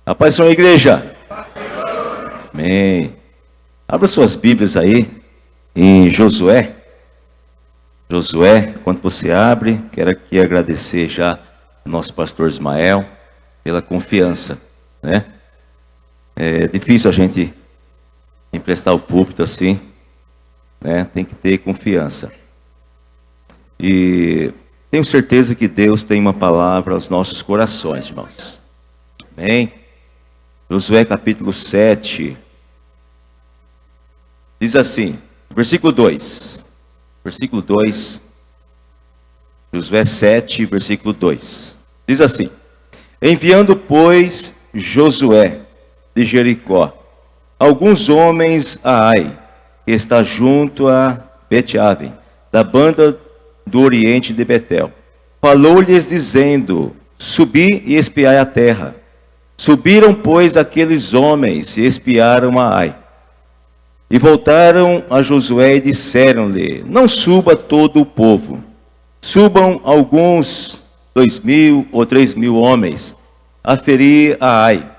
A paz, Senhor, igreja. Amém. Abra suas Bíblias aí em Josué. Josué, quando você abre, quero aqui agradecer já ao nosso pastor Ismael pela confiança, né? É difícil a gente emprestar o púlpito assim, né? Tem que ter confiança. E tenho certeza que Deus tem uma palavra aos nossos corações, irmãos. Amém? Josué capítulo 7, diz assim, versículo 2, Josué 7, versículo 2, diz assim: enviando, pois, Josué de Jericó alguns homens a Ai, que está junto a Bet-Aven, da banda do oriente de Betel, falou-lhes dizendo: subi e espiai a terra. Subiram, pois, aqueles homens e espiaram a Ai. E voltaram a Josué e disseram-lhe: não suba todo o povo, subam alguns 2.000 ou 3.000 homens a ferir a Ai.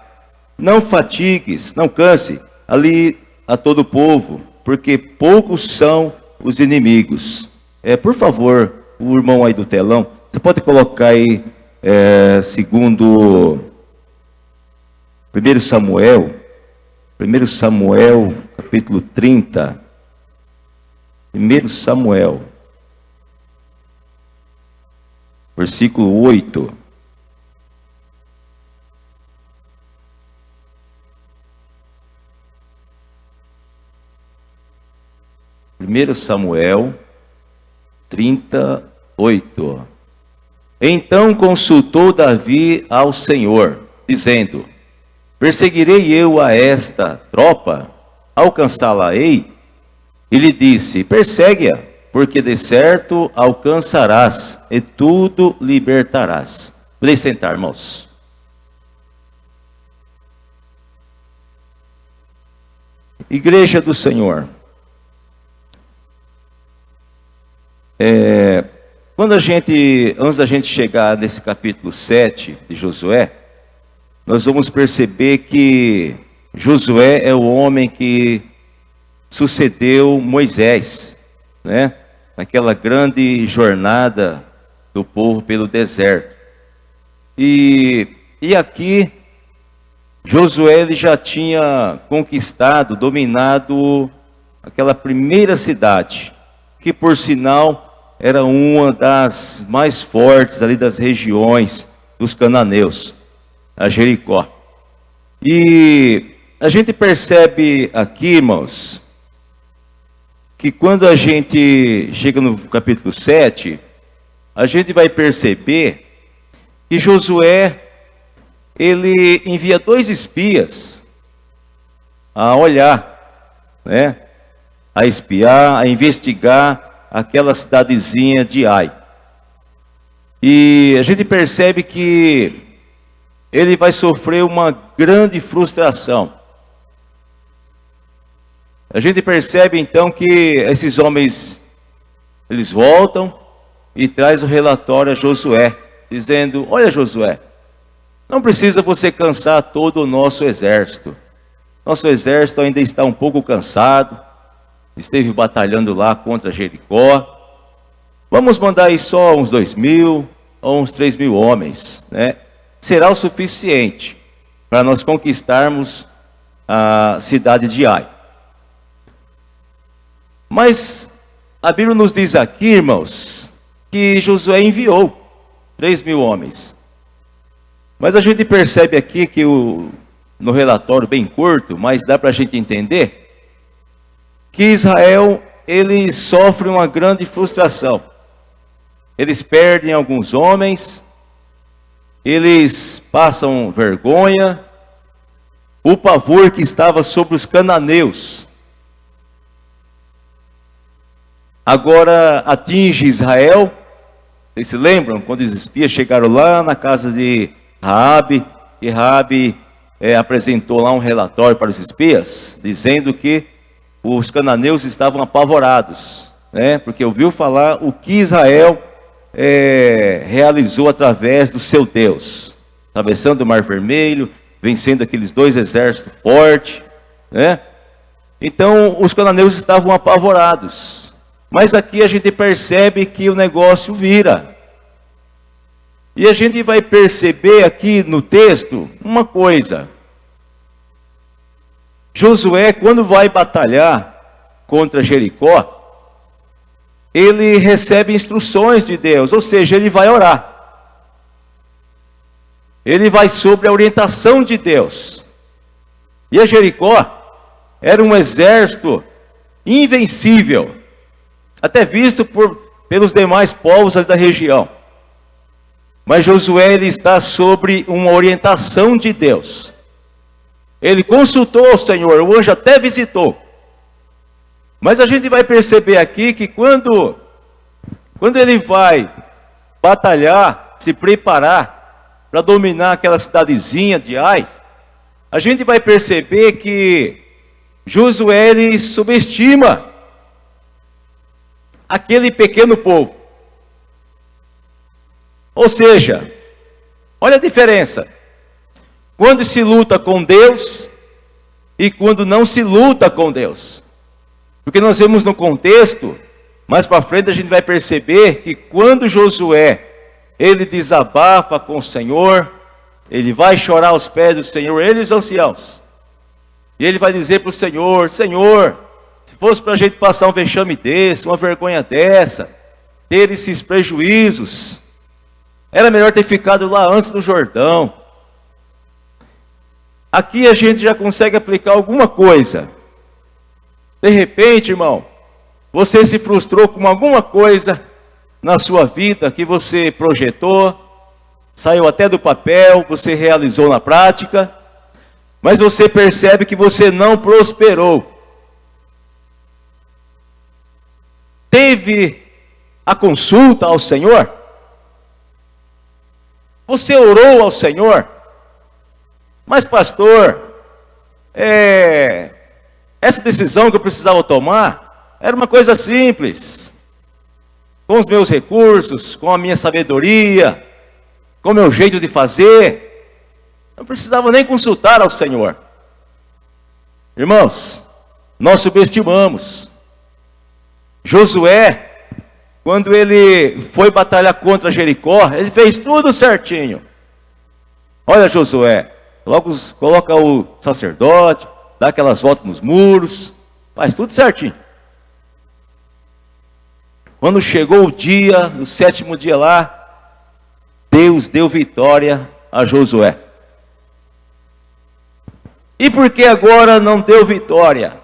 Não fatigues, não canse ali a todo o povo, porque poucos são os inimigos. Por favor, o irmão aí do telão, você pode colocar aí segundo 1 Samuel, capítulo 30. 1 Samuel, versículo 8. Primeiro Samuel 38. Então consultou Davi ao Senhor, dizendo: perseguirei eu a esta tropa, alcançá-la-ei? E lhe disse: persegue-a, porque de certo alcançarás, e tudo libertarás. Podem sentar, irmãos. Igreja do Senhor. Antes da gente chegar nesse capítulo 7 de Josué, nós vamos perceber que Josué é o homem que sucedeu Moisés, né? Naquela grande jornada do povo pelo deserto. E aqui, Josué ele já tinha conquistado, dominado aquela primeira cidade, que por sinal era uma das mais fortes ali das regiões dos cananeus, a Jericó. E a gente percebe aqui, irmãos, que quando a gente chega no capítulo 7, a gente vai perceber que Josué, ele envia 2 espias a olhar, né? A espiar, a investigar aquela cidadezinha de Ai. E a gente percebe que ele vai sofrer uma grande frustração. A gente percebe então que esses homens, eles voltam e traz o relatório a Josué, dizendo: olha, Josué, não precisa você cansar todo o nosso exército. Nosso exército ainda está um pouco cansado, esteve batalhando lá contra Jericó. Vamos mandar aí só uns 2.000 ou uns 3.000 homens, né? Será o suficiente para nós conquistarmos a cidade de Ai. Mas a Bíblia nos diz aqui, irmãos, que Josué enviou 3.000 homens. Mas a gente percebe aqui que no relatório bem curto, mas dá para a gente entender, que Israel, ele sofre uma grande frustração. Eles perdem alguns homens, eles passam vergonha, o pavor que estava sobre os cananeus agora atinge Israel. Vocês se lembram quando os espias chegaram lá na casa de Raabe, e Raabe apresentou lá um relatório para os espias, dizendo que os cananeus estavam apavorados, né? Porque ouviu falar o que Israel realizou através do seu Deus, atravessando o Mar Vermelho, vencendo aqueles 2 exércitos fortes, né? Então os cananeus estavam apavorados. Mas aqui a gente percebe que o negócio vira. E a gente vai perceber aqui no texto uma coisa. Josué, quando vai batalhar contra Jericó, ele recebe instruções de Deus, ou seja, ele vai orar. Ele vai sob a orientação de Deus. E a Jericó era um exército invencível, até visto pelos demais povos ali da região. Mas Josué, ele está sobre uma orientação de Deus. Ele consultou o Senhor, o anjo até visitou. Mas a gente vai perceber aqui que quando ele vai batalhar, se preparar para dominar aquela cidadezinha de Ai, a gente vai perceber que Josué, ele subestima aquele pequeno povo. Ou seja, olha a diferença. Quando se luta com Deus e quando não se luta com Deus. Porque nós vemos no contexto, mais para frente a gente vai perceber que quando Josué, ele desabafa com o Senhor, ele vai chorar aos pés do Senhor, ele e os anciãos. E ele vai dizer para o Senhor, Senhor, se fosse para a gente passar um vexame desse, uma vergonha dessa, ter esses prejuízos, era melhor ter ficado lá antes do Jordão. Aqui a gente já consegue aplicar alguma coisa. De repente, irmão, você se frustrou com alguma coisa na sua vida que você projetou, saiu até do papel, você realizou na prática, mas você percebe que você não prosperou. Teve a consulta ao Senhor? Você orou ao Senhor? Mas pastor, essa decisão que eu precisava tomar era uma coisa simples. Com os meus recursos, com a minha sabedoria, com o meu jeito de fazer, não precisava nem consultar ao Senhor. Irmãos, nós subestimamos. Josué, quando ele foi batalhar contra Jericó, ele fez tudo certinho. Olha Josué, logo coloca o sacerdote, dá aquelas voltas nos muros, faz tudo certinho. Quando chegou o dia, no 7º dia lá, Deus deu vitória a Josué. E por que agora não deu vitória?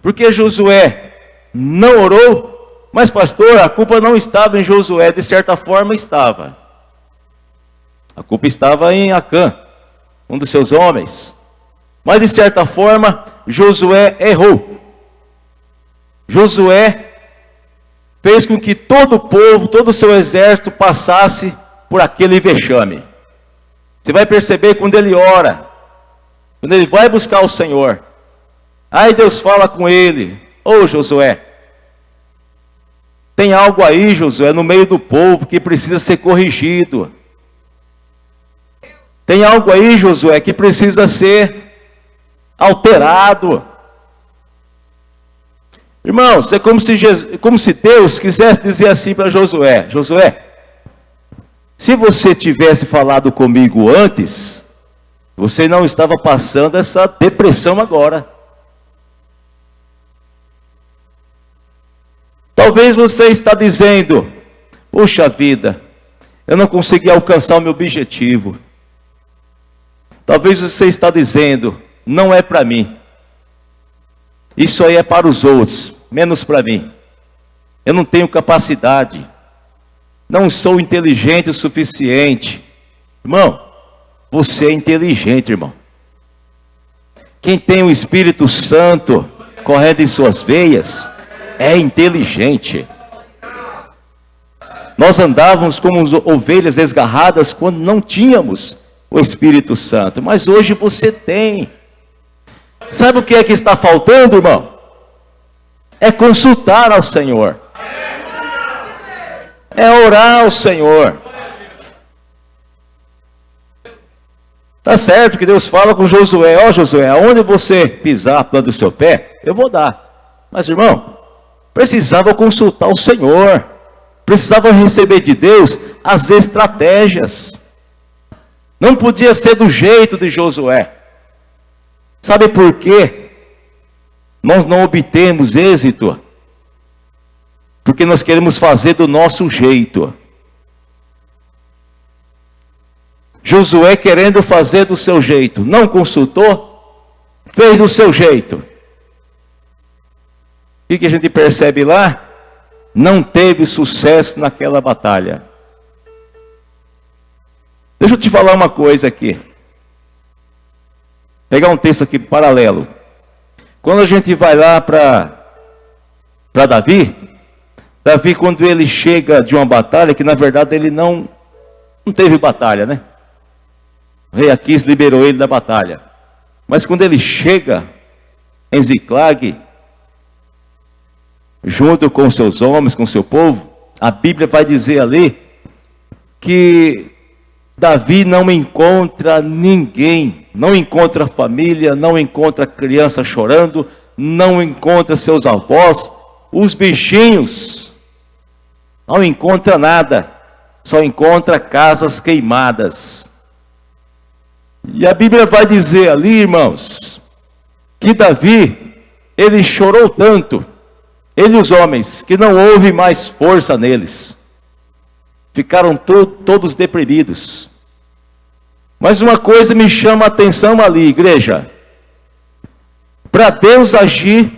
Porque Josué não orou, mas pastor, a culpa não estava em Josué, de certa forma estava. A culpa estava em Acã, um dos seus homens. Mas de certa forma, Josué errou. Josué fez com que todo o povo, todo o seu exército passasse por aquele vexame. Você vai perceber quando ele ora, quando ele vai buscar o Senhor. Aí Deus fala com ele, ô Josué, tem algo aí, Josué, no meio do povo que precisa ser corrigido. Tem algo aí, Josué, que precisa ser alterado. Irmãos, é como se Deus quisesse dizer assim para Josué, Josué, se você tivesse falado comigo antes, você não estava passando essa depressão agora. Talvez você está dizendo, puxa vida, eu não consegui alcançar o meu objetivo. Talvez você está dizendo, não é para mim. Isso aí é para os outros, menos para mim. Eu não tenho capacidade. Não sou inteligente o suficiente. Irmão, você é inteligente, irmão. Quem tem o Espírito Santo correndo em suas veias, é inteligente. Nós andávamos como ovelhas desgarradas quando não tínhamos o Espírito Santo. Mas hoje você tem. Sabe o que é que está faltando, irmão? É consultar ao Senhor. É orar ao Senhor. Tá certo que Deus fala com Josué: ó Josué, aonde você pisar a planta do seu pé, eu vou dar. Mas irmão, precisava consultar o Senhor, precisava receber de Deus as estratégias. Não podia ser do jeito de Josué. Sabe por quê? Nós não obtemos êxito porque nós queremos fazer do nosso jeito. Josué, querendo fazer do seu jeito, não consultou, fez do seu jeito. O que a gente percebe lá? Não teve sucesso naquela batalha. Deixa eu te falar uma coisa aqui. Pegar um texto aqui paralelo. Quando a gente vai lá para Davi, quando ele chega de uma batalha, que na verdade ele não teve batalha, né? O rei Aquis liberou ele da batalha. Mas quando ele chega em Ziclag, junto com seus homens, com seu povo, a Bíblia vai dizer ali que Davi não encontra ninguém, não encontra família, não encontra criança chorando, não encontra seus avós, os bichinhos, não encontra nada, só encontra casas queimadas. E a Bíblia vai dizer ali, irmãos, que Davi, ele chorou tanto, ele e os homens, que não houve mais força neles. Ficaram todos deprimidos. Mas uma coisa me chama a atenção ali, igreja. Para Deus agir,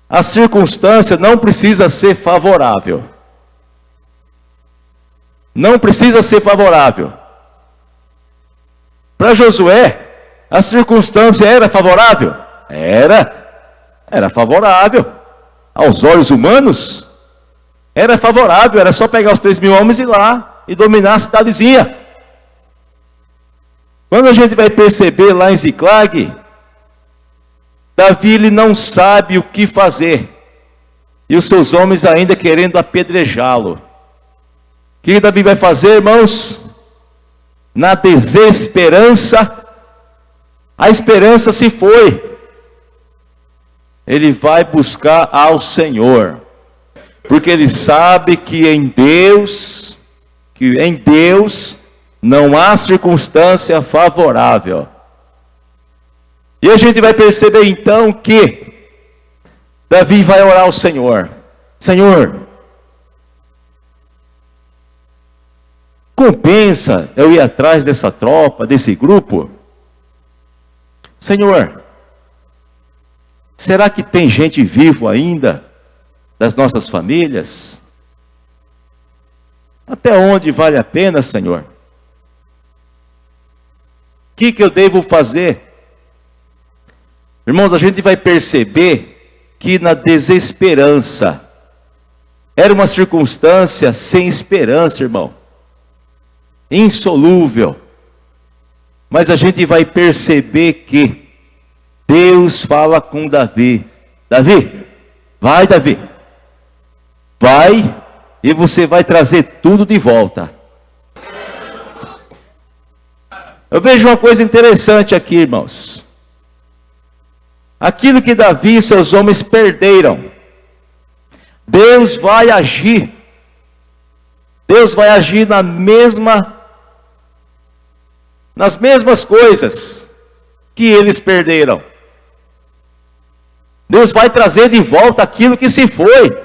a circunstância não precisa ser favorável. Não precisa ser favorável. Para Josué, a circunstância era favorável? Era favorável. Aos olhos humanos, era favorável. Era só pegar os 3.000 homens e ir lá e dominar a cidadezinha. Quando a gente vai perceber lá em Ziclag, Davi ele não sabe o que fazer. E os seus homens ainda querendo apedrejá-lo. O que Davi vai fazer, irmãos? Na desesperança, a esperança se foi. Ele vai buscar ao Senhor, porque ele sabe que em Deus não há circunstância favorável. E a gente vai perceber então que Davi vai orar ao Senhor: Senhor, compensa eu ir atrás dessa tropa, desse grupo? Senhor, será que tem gente vivo ainda das nossas famílias? Até onde vale a pena, Senhor? O que eu devo fazer? Irmãos, a gente vai perceber que na desesperança, era uma circunstância sem esperança, irmão. Insolúvel. Mas a gente vai perceber que Deus fala com Davi: Davi, vai Davi, vai e você vai trazer tudo de volta. Eu vejo uma coisa interessante aqui, irmãos. Aquilo que Davi e seus homens perderam, Deus vai agir. Deus vai agir nas mesmas coisas que eles perderam. Deus vai trazer de volta aquilo que se foi.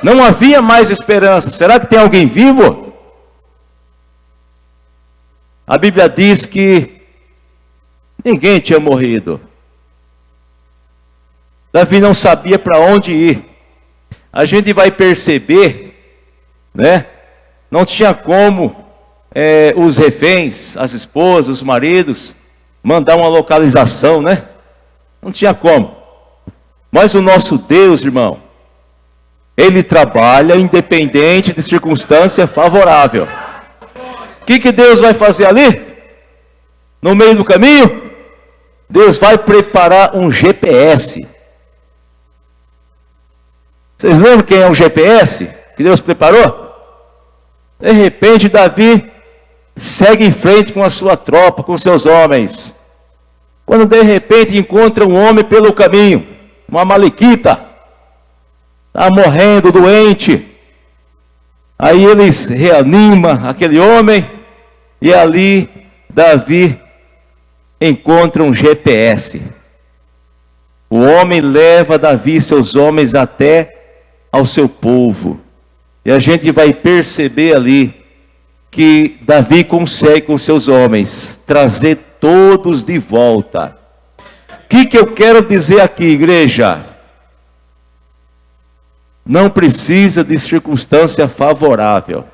Não havia mais esperança. Será que tem alguém vivo? A Bíblia diz que ninguém tinha morrido. Davi não sabia para onde ir. A gente vai perceber, né? Não tinha como os reféns, as esposas, os maridos, mandar uma localização, né? Não tinha como. Mas o nosso Deus, irmão, Ele trabalha independente de circunstância favorável. O que Deus vai fazer ali? No meio do caminho, Deus vai preparar um GPS. Vocês lembram quem é o GPS que Deus preparou? De repente Davi segue em frente com a sua tropa, com seus homens. Quando de repente encontra um homem pelo caminho, uma amalequita, está morrendo, doente. Aí eles reanimam aquele homem, e ali Davi encontra um GPS. O homem leva Davi e seus homens até ao seu povo. E a gente vai perceber ali que Davi consegue com seus homens trazer todos de volta. O que eu quero dizer aqui, igreja? Não precisa de circunstância favorável.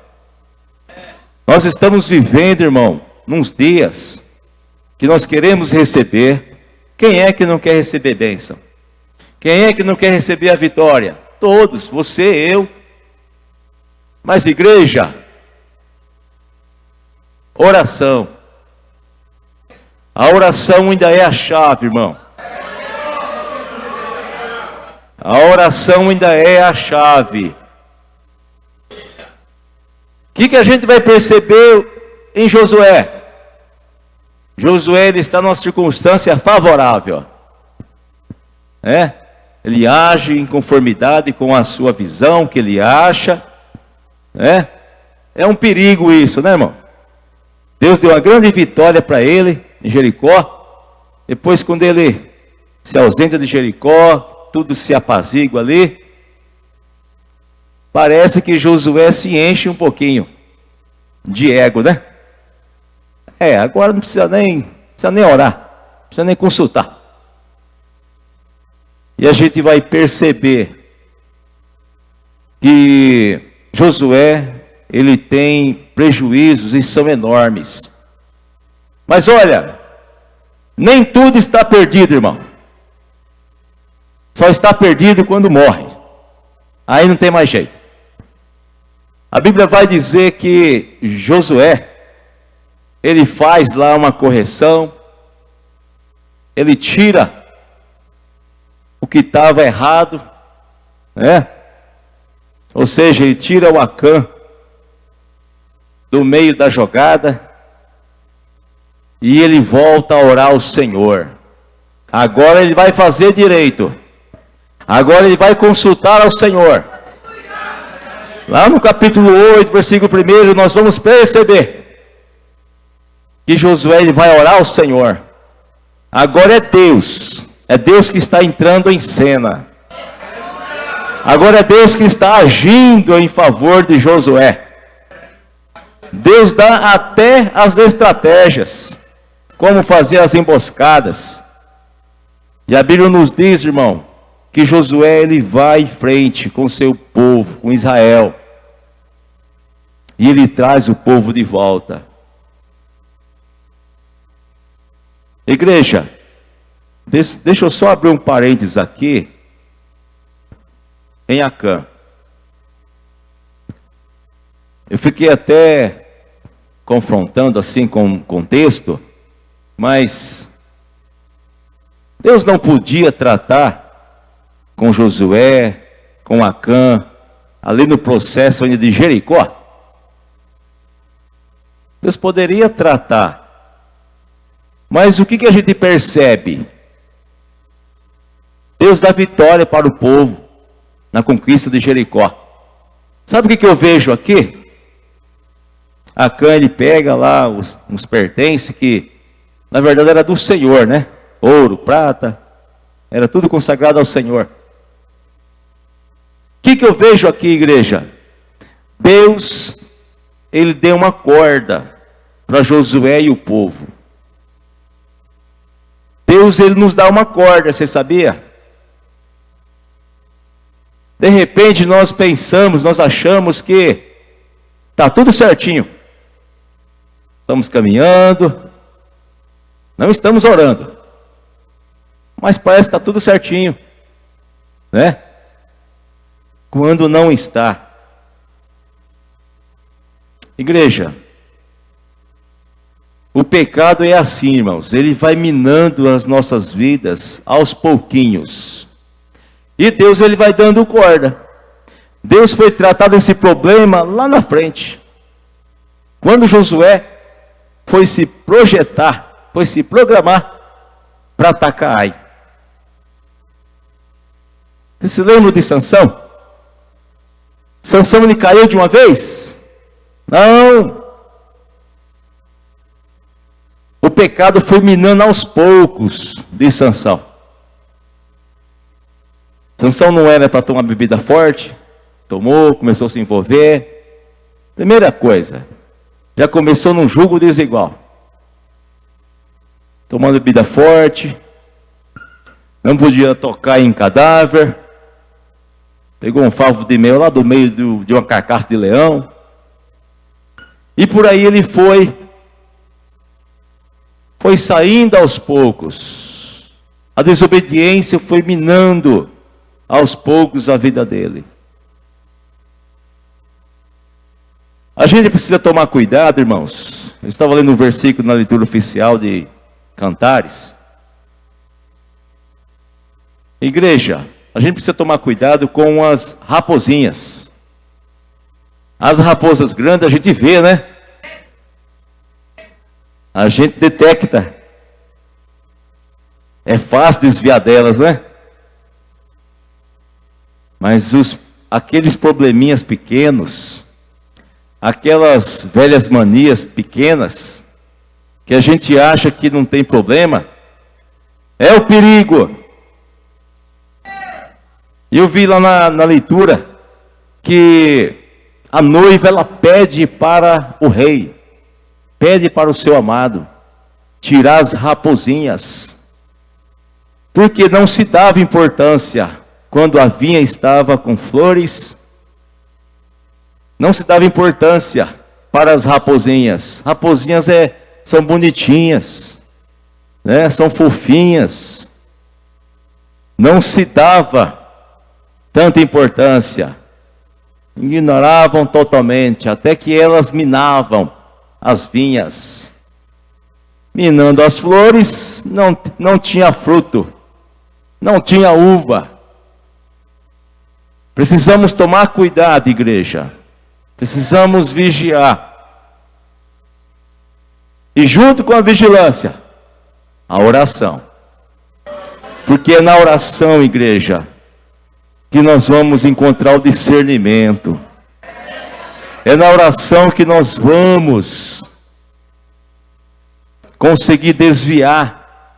Nós estamos vivendo, irmão, nos dias que nós queremos receber. Quem é que não quer receber bênção? Quem é que não quer receber a vitória? Todos, você, eu. Mas igreja, oração. A oração ainda é a chave, irmão. A oração ainda é a chave. O que a gente vai perceber em Josué? Josué, ele está numa circunstância favorável. Ele age em conformidade com a sua visão, que ele acha. É um perigo isso, né, irmão? Deus deu uma grande vitória para ele em Jericó. Depois, quando ele se ausenta de Jericó, tudo se apazigua ali. Parece que Josué se enche um pouquinho de ego, né? Agora não precisa nem orar, não precisa nem consultar. E a gente vai perceber que Josué, ele tem prejuízos e são enormes. Mas olha, nem tudo está perdido, irmão. Só está perdido quando morre. Aí não tem mais jeito. A Bíblia vai dizer que Josué, ele faz lá uma correção, ele tira o que estava errado, ou seja, ele tira o Acã do meio da jogada, e ele volta a orar ao Senhor. Agora ele vai fazer direito, agora ele vai consultar ao Senhor. Lá no capítulo 8, versículo 1, nós vamos perceber que Josué, ele vai orar ao Senhor. Agora é Deus que está entrando em cena. Agora é Deus que está agindo em favor de Josué. Deus dá até as estratégias, como fazer as emboscadas. E a Bíblia nos diz, irmão, que Josué, ele vai em frente com seu povo, com Israel. E ele traz o povo de volta. Igreja, deixa eu só abrir um parênteses aqui. Em Acã. Eu fiquei até confrontando assim com o contexto, mas Deus não podia tratar com Josué, com Acã, ali no processo ainda de Jericó. Deus poderia tratar. Mas o que a gente percebe? Deus dá vitória para o povo na conquista de Jericó. Sabe o que eu vejo aqui? Acã, ele pega lá uns pertences que, na verdade, era do Senhor, né? Ouro, prata, era tudo consagrado ao Senhor. O que eu vejo aqui, igreja? Deus, ele deu uma corda para Josué e o povo. Deus, ele nos dá uma corda, você sabia? De repente nós pensamos, nós achamos que está tudo certinho. Estamos caminhando, não estamos orando, mas parece que está tudo certinho, né? Quando não está. Igreja, o pecado é assim, irmãos, ele vai minando as nossas vidas aos pouquinhos. E Deus, ele vai dando corda. Deus foi tratar desse problema lá na frente. Quando Josué, foi se projetar, foi se programar para atacar Ai. Você se lembra de Sansão? Sansão, ele caiu de uma vez? Não. O pecado foi minando aos poucos de Sansão. Sansão não era para tomar bebida forte, tomou, começou a se envolver. Primeira coisa, já começou num jugo desigual. Tomando bebida forte, não podia tocar em cadáver, pegou um favo de mel lá do meio de uma carcaça de leão, e por aí ele foi saindo aos poucos. A desobediência foi minando aos poucos a vida dele. A gente precisa tomar cuidado, irmãos. Eu estava lendo um versículo na leitura oficial de Cantares. Igreja, a gente precisa tomar cuidado com as raposinhas. As raposas grandes a gente vê, né? A gente detecta. É fácil desviar delas, né? Mas aqueles probleminhas pequenos, aquelas velhas manias pequenas, que a gente acha que não tem problema, é o perigo. E eu vi lá na leitura que a noiva, ela pede para o rei, pede para o seu amado tirar as raposinhas, porque não se dava importância quando a vinha estava com flores, não se dava importância para as raposinhas. Raposinhas são bonitinhas, né? São fofinhas. Não se dava tanta importância. Ignoravam totalmente, até que elas minavam as vinhas. Minando as flores, não tinha fruto, não tinha uva. Precisamos tomar cuidado, igreja. Precisamos vigiar. E junto com a vigilância, a oração. Porque é na oração, igreja, que nós vamos encontrar o discernimento. É na oração que nós vamos conseguir desviar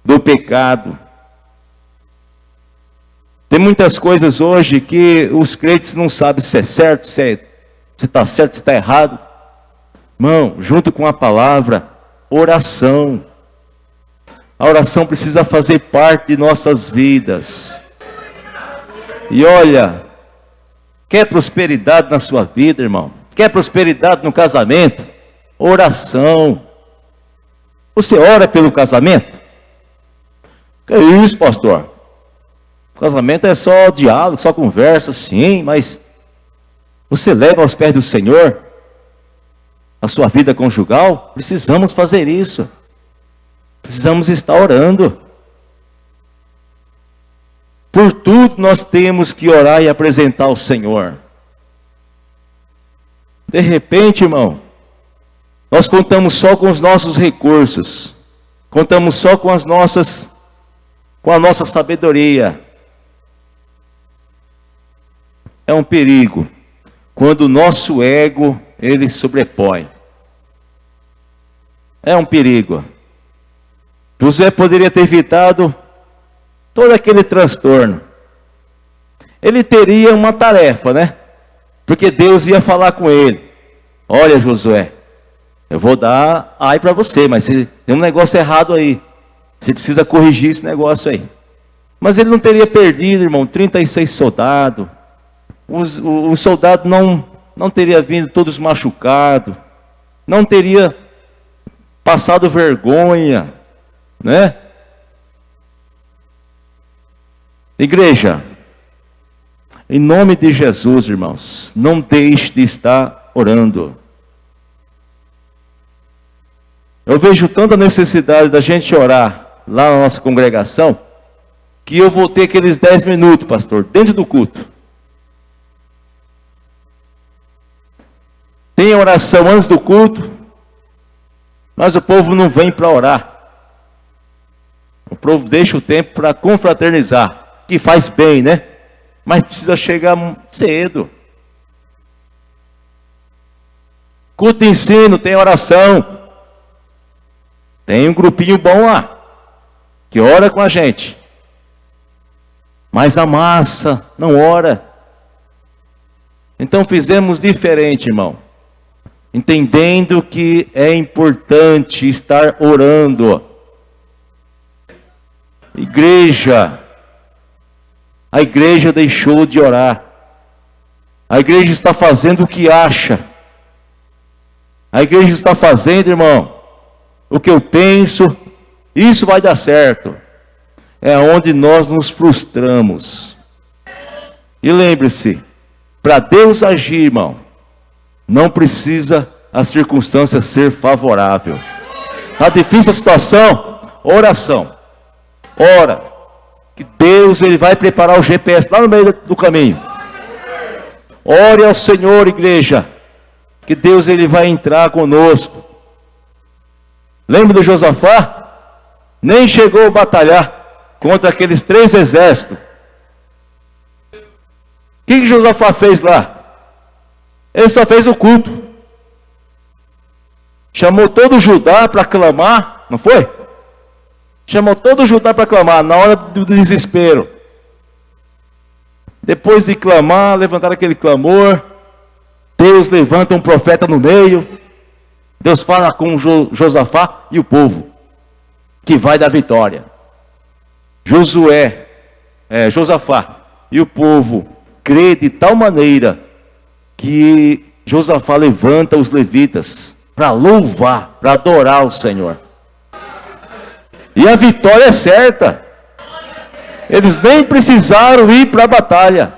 do pecado. Tem muitas coisas hoje que os crentes não sabem se é certo, se está certo, se está errado. Irmão, junto com a palavra, oração. A oração precisa fazer parte de nossas vidas. E olha, quer prosperidade na sua vida, irmão? Quer prosperidade no casamento? Oração. Você ora pelo casamento? Que isso, pastor? O casamento é só diálogo, só conversa, sim, mas você leva aos pés do Senhor a sua vida conjugal? Precisamos fazer isso. Precisamos estar orando. Por tudo nós temos que orar e apresentar ao Senhor. De repente, irmão, nós contamos só com os nossos recursos. Contamos só com a nossa sabedoria. É um perigo quando o nosso ego, ele sobrepõe. É um perigo. José poderia ter evitado todo aquele transtorno. Ele teria uma tarefa, né? Porque Deus ia falar com ele. Olha, Josué, eu vou dar Ai para você, mas tem um negócio errado aí. Você precisa corrigir esse negócio aí. Mas ele não teria perdido, irmão, 36 soldados. Os soldados não teria vindo todos machucados. Não teria passado vergonha, né? Igreja, em nome de Jesus, irmãos, não deixe de estar orando. Eu vejo tanta necessidade da gente orar lá na nossa congregação, que eu vou ter aqueles 10 minutos, pastor, dentro do culto. Tem oração antes do culto, Mas o povo não vem para orar. O povo deixa o tempo para confraternizar, que faz bem, né? Mas precisa chegar cedo. Culto de ensino, tem oração. Tem um grupinho bom lá, que ora com a gente. Mas a massa não ora. Então fizemos diferente, irmão. Entendendo que é importante estar orando. A igreja deixou de orar. A igreja está fazendo o que acha. A igreja está fazendo, irmão, o que eu penso, isso vai dar certo. É onde nós nos frustramos. E lembre-se, para Deus agir, irmão, não precisa a circunstância ser favorável. Está difícil a situação? Oração. Ora, que Deus ele vai preparar o GPS lá no meio do caminho. Ore ao Senhor, igreja, que Deus ele vai entrar conosco. Lembra do Josafá? Nem chegou a batalhar contra aqueles 3 exércitos. O que Josafá fez lá? Ele só fez o culto. Chamou todo Judá para clamar, não foi? Chamou todo Judá para clamar na hora do desespero. Depois de clamar, levantar aquele clamor, Deus levanta um profeta no meio. Deus fala com Josafá e o povo, que vai dar vitória. Josafá e o povo crê de tal maneira que Josafá levanta os levitas para louvar, para adorar o Senhor. E a vitória é certa. Eles nem precisaram ir para a batalha.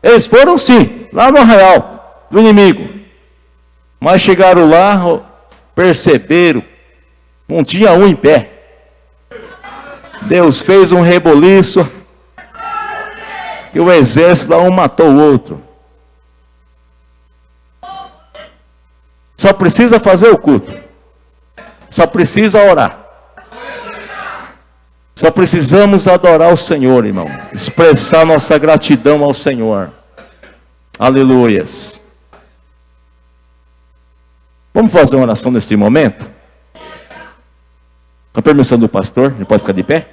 Eles foram sim, lá no arraial do inimigo. Mas chegaram lá, perceberam, não tinha um em pé. Deus fez um reboliço, que o exército lá um matou o outro. Só precisa fazer o culto. Só precisa orar. Só precisamos adorar o Senhor, irmão. Expressar nossa gratidão ao Senhor. Aleluias. Vamos fazer uma oração neste momento? Com a permissão do pastor, ele pode ficar de pé?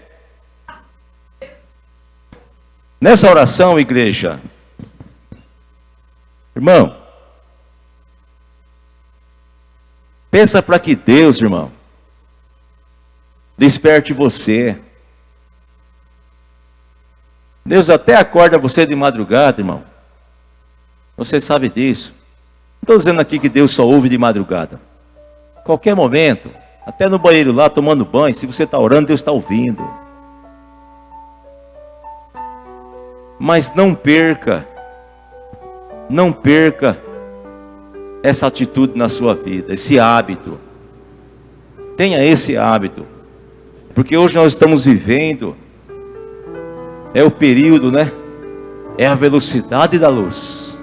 Nessa oração, igreja, irmão, pensa para que Deus, irmão, desperte você. Deus até acorda você de madrugada, irmão. Você sabe disso. Não estou dizendo aqui que Deus só ouve de madrugada. Qualquer momento, até no banheiro lá, tomando banho, se você está orando, Deus está ouvindo. Mas não perca essa atitude na sua vida, esse hábito. Tenha esse hábito. Porque hoje nós estamos vivendo, é o período, né? É a velocidade da luz.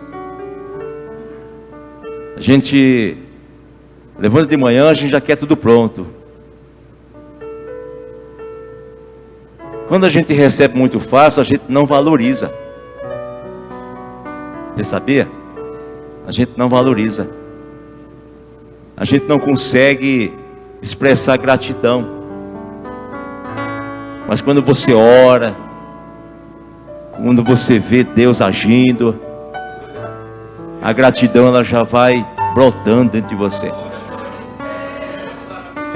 A gente levanta de manhã, a gente já quer tudo pronto. Quando a gente recebe muito fácil, a gente não valoriza. Você sabia? A gente não valoriza. A gente não consegue expressar gratidão. Mas quando você ora, quando você vê Deus agindo, a gratidão ela já vai brotando dentro de você.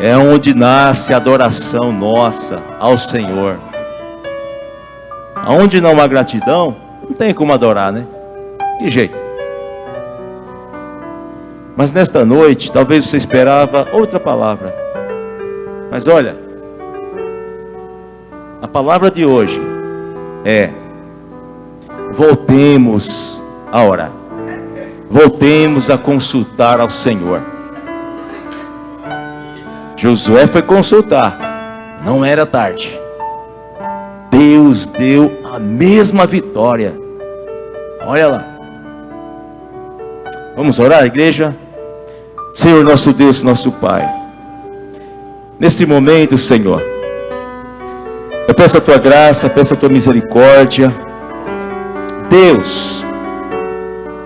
É onde nasce a adoração nossa ao Senhor. Aonde não há gratidão, não tem como adorar, né? Que jeito. Mas nesta noite, talvez você esperava outra palavra. Mas olha, a palavra de hoje é: voltemos a orar. Voltemos a consultar ao Senhor. Josué foi consultar. Não era tarde. Deus deu a mesma vitória. Olha lá. Vamos orar, igreja? Senhor nosso Deus, nosso Pai, neste momento, Senhor, eu peço a tua graça, peço a tua misericórdia. Deus,